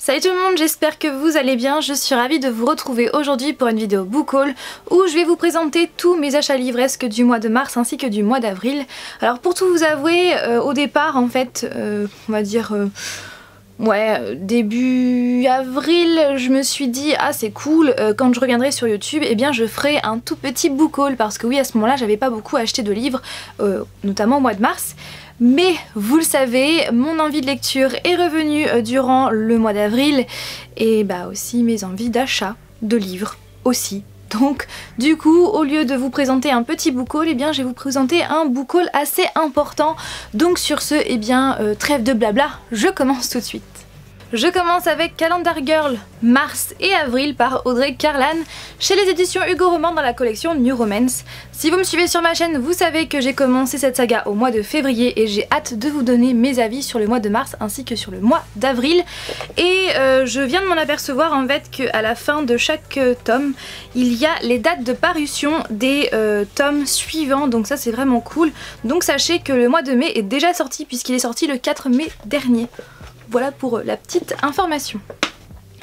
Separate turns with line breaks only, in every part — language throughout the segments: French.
Salut tout le monde, j'espère que vous allez bien. Je suis ravie de vous retrouver aujourd'hui pour une vidéo book haul où je vais vous présenter tous mes achats livresques du mois de mars ainsi que du mois d'avril. Alors pour tout vous avouer, au départ en fait, on va dire... début avril, je me suis dit ah c'est cool, quand je reviendrai sur YouTube, eh bien je ferai un tout petit book haul parce que oui à ce moment-là j'avais pas beaucoup acheté de livres, notamment au mois de mars. Mais vous le savez, mon envie de lecture est revenue durant le mois d'avril et bah aussi mes envies d'achat de livres aussi. Donc du coup, au lieu de vous présenter un petit book haul, eh bien je vais vous présenter un book haul assez important. Donc sur ce, eh bien trêve de blabla, je commence tout de suite. Je commence avec Calendar Girl mars et avril par Audrey Carlan chez les éditions Hugo Roman dans la collection New Romance. Si vous me suivez sur ma chaîne, vous savez que j'ai commencé cette saga au mois de février et j'ai hâte de vous donner mes avis sur le mois de mars ainsi que sur le mois d'avril. Et je viens de m'en apercevoir en fait qu'à la fin de chaque tome, il y a les dates de parution des tomes suivants, donc ça c'est vraiment cool. Donc sachez que le mois de mai est déjà sorti puisqu'il est sorti le 4 mai dernier. Voilà pour la petite information.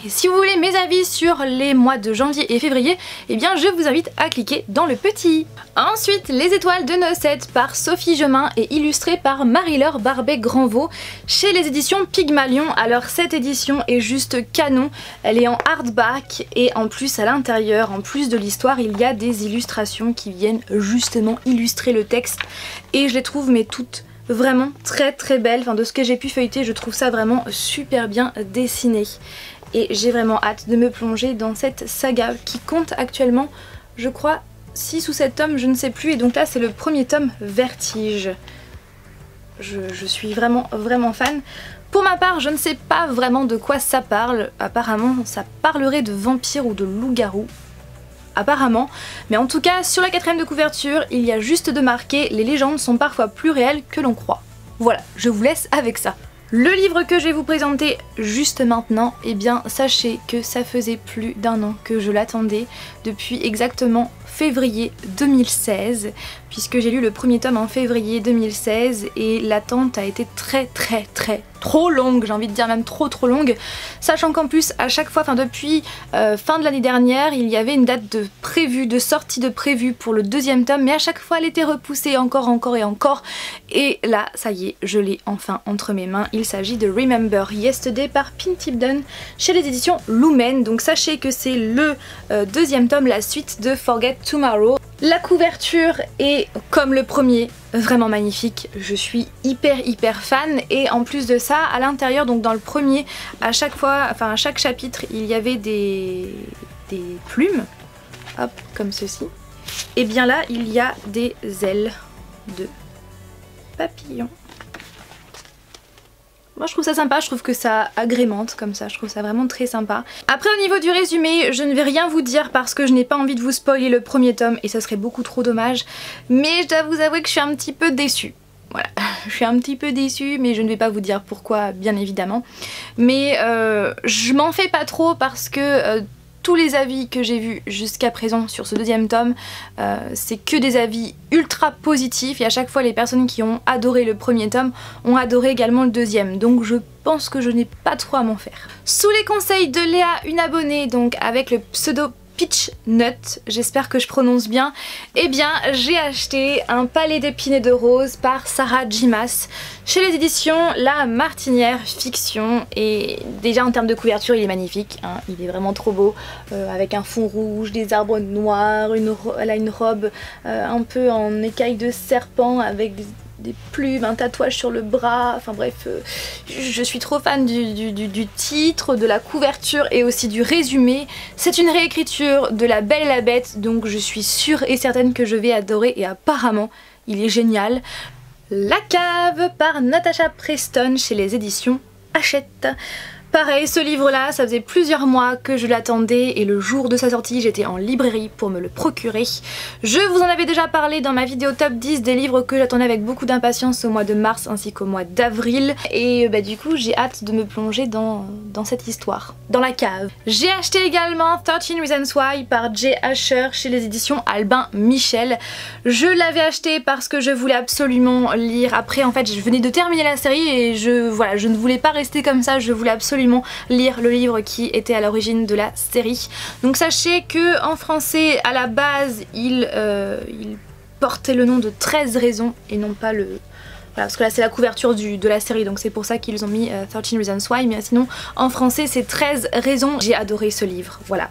Et si vous voulez mes avis sur les mois de janvier et février, eh bien je vous invite à cliquer dans le petit. Ensuite, Les Étoiles de Nocette par Sophie Gemin et illustré par Marie-Laure Barbet-Granvaux chez les éditions Pygmalion. Alors cette édition est juste canon, elle est en hardback et en plus à l'intérieur, en plus de l'histoire, il y a des illustrations qui viennent justement illustrer le texte et je les trouve mais toutes vraiment très belle, enfin de ce que j'ai pu feuilleter je trouve ça vraiment super bien dessiné et j'ai vraiment hâte de me plonger dans cette saga qui compte actuellement je crois 6 ou 7 tomes, je ne sais plus, et donc là c'est le premier tome Vertige. Je suis vraiment fan. Pour ma part je ne sais pas vraiment de quoi ça parle, apparemment ça parlerait de vampires ou de loups-garous. Apparemment, mais en tout cas sur la 4ème de couverture il y a juste de marqué les légendes sont parfois plus réelles que l'on croit. Voilà, je vous laisse avec ça. Le livre que je vais vous présenter juste maintenant, eh bien sachez que ça faisait plus d'1 an que je l'attendais, depuis exactement février 2016, puisque j'ai lu le premier tome en février 2016 et l'attente a été trop longue, j'ai envie de dire même trop longue, sachant qu'en plus à chaque fois, enfin depuis fin de l'année dernière, il y avait une date de prévue, de sortie de prévue pour le 2e tome, mais à chaque fois elle était repoussée encore et là ça y est, je l'ai enfin entre mes mains. Il s'agit de Remember Yesterday par Pin Tipton chez les éditions Lumen, donc sachez que c'est le 2e tome, la suite de Forget Tomorrow. La couverture est comme le premier, vraiment magnifique, je suis hyper fan, et en plus de ça, à l'intérieur, donc dans le premier, à chaque fois, enfin à chaque chapitre, il y avait des plumes, hop, comme ceci, et bien là, il y a des ailes de papillons. Moi je trouve ça sympa, je trouve que ça agrémente comme ça, je trouve ça vraiment très sympa. Après au niveau du résumé, je ne vais rien vous dire parce que je n'ai pas envie de vous spoiler le premier tome et ça serait beaucoup trop dommage. Mais je dois vous avouer que je suis un petit peu déçue. Voilà, je suis un petit peu déçue mais je ne vais pas vous dire pourquoi bien évidemment. Mais je m'en fais pas trop parce que... tous les avis que j'ai vus jusqu'à présent sur ce 2e tome, c'est que des avis ultra positifs et à chaque fois les personnes qui ont adoré le premier tome ont adoré également le 2e, donc je pense que je n'ai pas trop à m'en faire. Sous les conseils de Léa, une abonnée, donc avec le pseudo Peach Nut, j'espère que je prononce bien, eh bien j'ai acheté un palais d'épines et de roses par Sarah J. Maas chez les éditions La Martinière Fiction, et déjà en termes de couverture il est magnifique, hein, il est vraiment trop beau, avec un fond rouge, des arbres noirs, elle a une robe un peu en écaille de serpent avec des plumes, un tatouage sur le bras, enfin bref, je suis trop fan du titre, de la couverture et aussi du résumé. C'est une réécriture de La Belle et la Bête, donc je suis sûre et certaine que je vais adorer et apparemment il est génial. La Cave par Natasha Preston chez les éditions Hachette. Pareil, ce livre-là, ça faisait plusieurs mois que je l'attendais et le jour de sa sortie, j'étais en librairie pour me le procurer. Je vous en avais déjà parlé dans ma vidéo top 10 des livres que j'attendais avec beaucoup d'impatience au mois de mars ainsi qu'au mois d'avril. Et bah du coup, j'ai hâte de me plonger dans cette histoire, dans La Cave. J'ai acheté également 13 Reasons Why par Jay Asher chez les éditions Albin Michel. Je l'avais acheté parce que je voulais absolument lire. Après, en fait, je venais de terminer la série et je ne voulais pas rester comme ça, je voulais absolument absolument lire le livre qui était à l'origine de la série. Donc sachez que en français à la base il portait le nom de 13 raisons et non pas le... Voilà, parce que là c'est la couverture de la série, donc c'est pour ça qu'ils ont mis 13 Reasons Why, mais sinon en français c'est 13 raisons. J'ai adoré ce livre, voilà.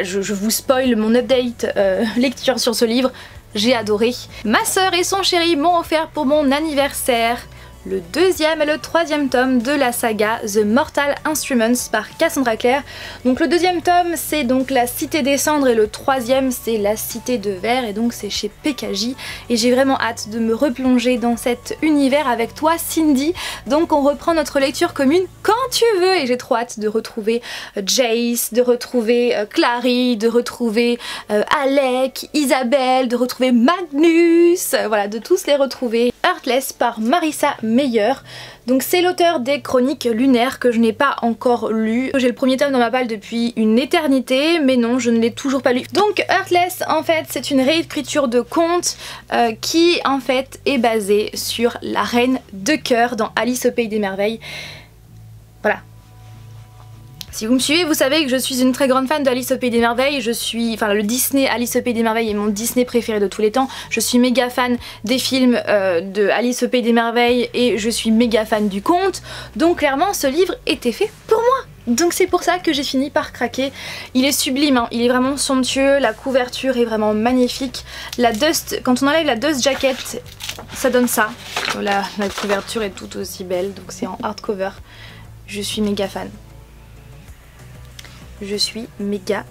Je vous spoil mon update lecture sur ce livre, j'ai adoré. Ma sœur et son chéri m'ont offert pour mon anniversaire le deuxième et le troisième tome de la saga The Mortal Instruments par Cassandra Clare. Donc le deuxième tome c'est donc La Cité des Cendres et le troisième c'est La Cité de Verre et donc c'est chez PKJ et j'ai vraiment hâte de me replonger dans cet univers avec toi Cindy. Donc on reprend notre lecture commune quand tu veux et j'ai trop hâte de retrouver Jace, de retrouver Clary, de retrouver Alec, Isabelle, de retrouver Magnus, voilà, de tous les retrouver. Heartless par Marissa Meyer. Donc c'est l'auteur des Chroniques lunaires que je n'ai pas encore lu. J'ai le premier tome dans ma palle depuis une éternité, mais non, je ne l'ai toujours pas lu. Donc Heartless, en fait, c'est une réécriture de conte qui, en fait, est basée sur la Reine de Cœur dans Alice au Pays des Merveilles. Voilà. Si vous me suivez, vous savez que je suis une très grande fan d'Alice au Pays des Merveilles. Je suis, enfin le Disney Alice au Pays des Merveilles est mon Disney préféré de tous les temps. Je suis méga fan des films de Alice au Pays des Merveilles et je suis méga fan du conte. Donc clairement ce livre était fait pour moi. Donc c'est pour ça que j'ai fini par craquer. Il est sublime, hein. Il est vraiment somptueux, la couverture est vraiment magnifique. La dust, quand on enlève la dust jacket, ça donne ça. La couverture est tout aussi belle, donc c'est en hardcover. Je suis méga fan. Je suis méga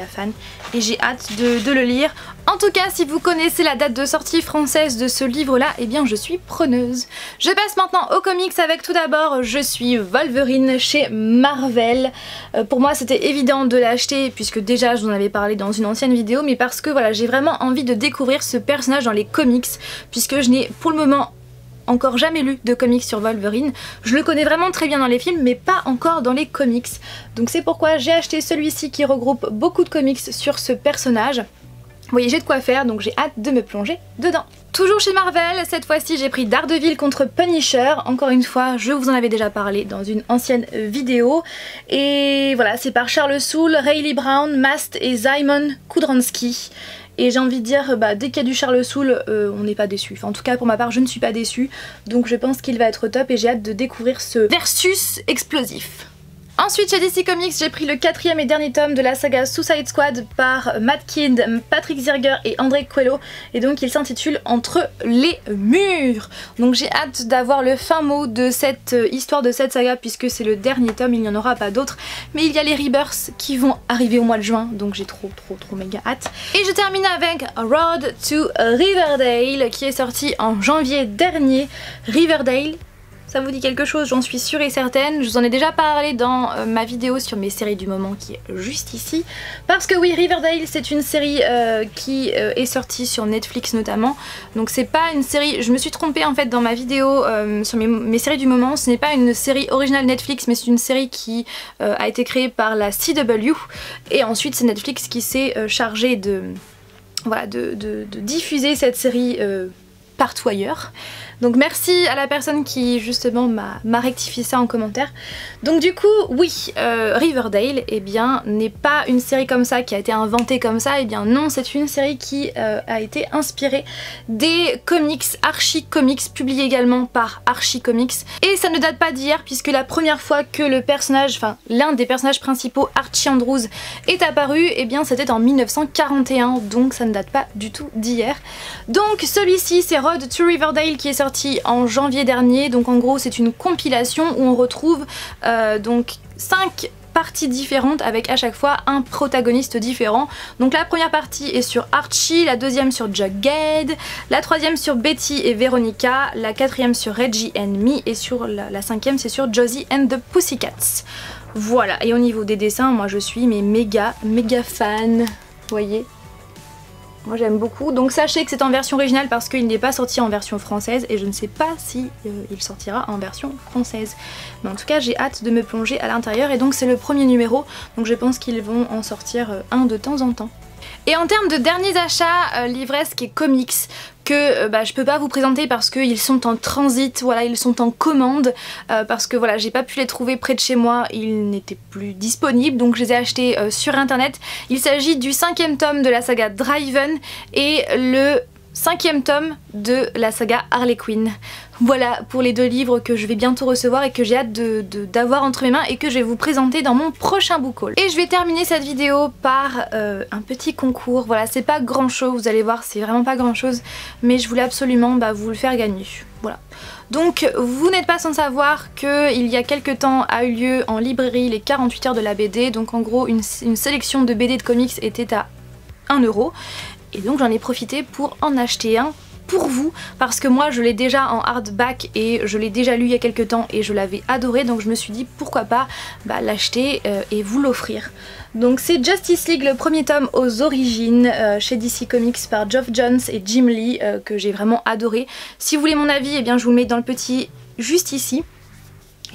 fan et j'ai hâte de le lire. En tout cas, si vous connaissez la date de sortie française de ce livre là, eh bien je suis preneuse. Je passe maintenant aux comics avec tout d'abord Je suis Wolverine chez Marvel. Pour moi c'était évident de l'acheter puisque déjà je vous en avais parlé dans une ancienne vidéo, mais parce que voilà, j'ai vraiment envie de découvrir ce personnage dans les comics puisque je n'ai pour le moment encore jamais lu de comics sur Wolverine. Je le connais vraiment très bien dans les films mais pas encore dans les comics. Donc c'est pourquoi j'ai acheté celui-ci qui regroupe beaucoup de comics sur ce personnage. Vous voyez, j'ai de quoi faire, donc j'ai hâte de me plonger dedans. Toujours chez Marvel, cette fois-ci j'ai pris Daredevil contre Punisher. Encore une fois, je vous en avais déjà parlé dans une ancienne vidéo. Et voilà, c'est par Charles Soule, Rayleigh Brown, Mast et Szymon Kudranski. Et j'ai envie de dire, dès qu'il y a du Charles Soule, on n'est pas déçu. Enfin, en tout cas, pour ma part, je ne suis pas déçue. Donc je pense qu'il va être top et j'ai hâte de découvrir ce versus explosif. Ensuite chez DC Comics j'ai pris le quatrième et dernier tome de la saga Suicide Squad par Matt Kidd, Patrick Zirger et André Coelho et donc il s'intitule Entre les murs. Donc j'ai hâte d'avoir le fin mot de cette histoire de cette saga puisque c'est le dernier tome, il n'y en aura pas d'autres, mais il y a les Rebirths qui vont arriver au mois de juin donc j'ai trop méga hâte. Et je termine avec Road to Riverdale qui est sorti en janvier dernier. Riverdale, ça vous dit quelque chose, j'en suis sûre et certaine. Je vous en ai déjà parlé dans ma vidéo sur mes séries du moment qui est juste ici. Parce que oui, Riverdale c'est une série qui est sortie sur Netflix notamment. Donc c'est pas une série, je me suis trompée en fait dans ma vidéo sur mes séries du moment. Ce n'est pas une série originale Netflix mais c'est une série qui a été créée par la CW. Et ensuite c'est Netflix qui s'est chargé de, voilà, de diffuser cette série partout ailleurs. Donc merci à la personne qui justement m'a rectifié ça en commentaire. Donc du coup oui, Riverdale eh bien n'est pas une série comme ça qui a été inventée comme ça, et bien non, c'est une série qui a été inspirée des comics Archie Comics publiés également par Archie Comics. Et ça ne date pas d'hier puisque la première fois que le personnage, enfin l'un des personnages principaux, Archie Andrews, est apparu, eh bien c'était en 1941, donc ça ne date pas du tout d'hier. Donc celui-ci c'est Road to Riverdale qui est sorti en janvier dernier, donc en gros c'est une compilation où on retrouve donc 5 parties différentes avec à chaque fois un protagoniste différent. Donc la première partie est sur Archie, la deuxième sur Jughead, la troisième sur Betty et Veronica, la quatrième sur Reggie and Me et sur la cinquième c'est sur Josie and the Pussycats. Voilà, et au niveau des dessins, moi je suis mais méga fan, vous voyez. Moi j'aime beaucoup, donc sachez que c'est en version originale parce qu'il n'est pas sorti en version française et je ne sais pas si il sortira en version française. Mais en tout cas j'ai hâte de me plonger à l'intérieur et donc c'est le premier numéro, donc je pense qu'ils vont en sortir un de temps en temps. Et en termes de derniers achats livresques et comics que je peux pas vous présenter parce qu'ils sont en transit, voilà, ils sont en commande, parce que voilà, j'ai pas pu les trouver près de chez moi, ils n'étaient plus disponibles, donc je les ai achetés sur internet. Il s'agit du 5e tome de la saga Driven et le 5e tome de la saga Harley Quinn. Voilà pour les 2 livres que je vais bientôt recevoir et que j'ai hâte d'avoir entre mes mains et que je vais vous présenter dans mon prochain book haul. Et je vais terminer cette vidéo par un petit concours. Voilà, c'est pas grand chose, vous allez voir, c'est vraiment pas grand chose, mais je voulais absolument vous le faire gagner. Voilà. Donc vous n'êtes pas sans savoir qu'il y a quelques temps a eu lieu en librairie les 48 heures de la BD. Donc en gros une sélection de BD de comics était à 1 €. Et donc j'en ai profité pour en acheter un pour vous, parce que moi je l'ai déjà en hardback et je l'ai déjà lu il y a quelques temps et je l'avais adoré, donc je me suis dit pourquoi pas l'acheter et vous l'offrir. Donc c'est Justice League, le 1er tome aux origines, chez DC Comics par Geoff Johns et Jim Lee, que j'ai vraiment adoré. Si vous voulez mon avis, eh bien je vous le mets dans le petit juste ici.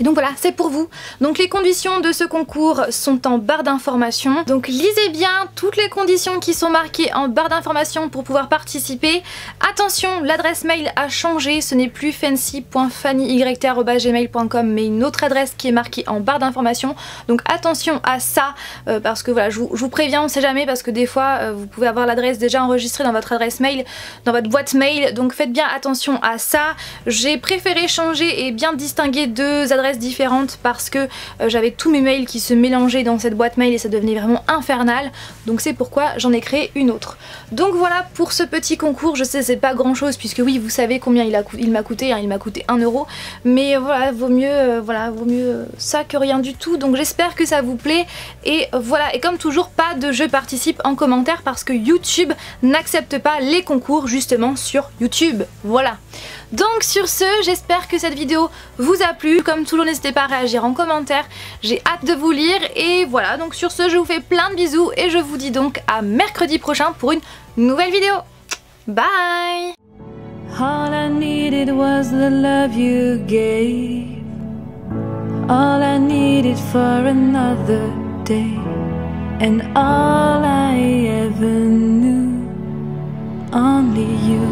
Et donc voilà, c'est pour vous. Donc les conditions de ce concours sont en barre d'informations. Donc lisez bien toutes les conditions qui sont marquées en barre d'informations pour pouvoir participer. Attention, l'adresse mail a changé, ce n'est plus fancy.fanny@gmail.com mais une autre adresse qui est marquée en barre d'informations. Donc attention à ça, parce que voilà, je vous préviens, on sait jamais, parce que des fois vous pouvez avoir l'adresse déjà enregistrée dans votre adresse mail, dans votre boîte mail, donc faites bien attention à ça. J'ai préféré changer et bien distinguer 2 adresses différentes parce que j'avais tous mes mails qui se mélangeaient dans cette boîte mail et ça devenait vraiment infernal, donc c'est pourquoi j'en ai créé une autre. Donc voilà pour ce petit concours. Je sais c'est pas grand chose puisque oui, vous savez combien il m'a coûté, hein, il m'a coûté 1 €, mais voilà, vaut mieux ça que rien du tout. Donc j'espère que ça vous plaît et voilà, et comme toujours, pas de je participe en commentaire parce que YouTube n'accepte pas les concours justement sur YouTube. Voilà. Donc sur ce, j'espère que cette vidéo vous a plu. Comme toujours, n'hésitez pas à réagir en commentaire, j'ai hâte de vous lire. Et voilà, donc sur ce, je vous fais plein de bisous et je vous dis donc à mercredi prochain pour une nouvelle vidéo. Bye!
All I needed was the love you gave. All I needed for another day. And all I ever knew, only you.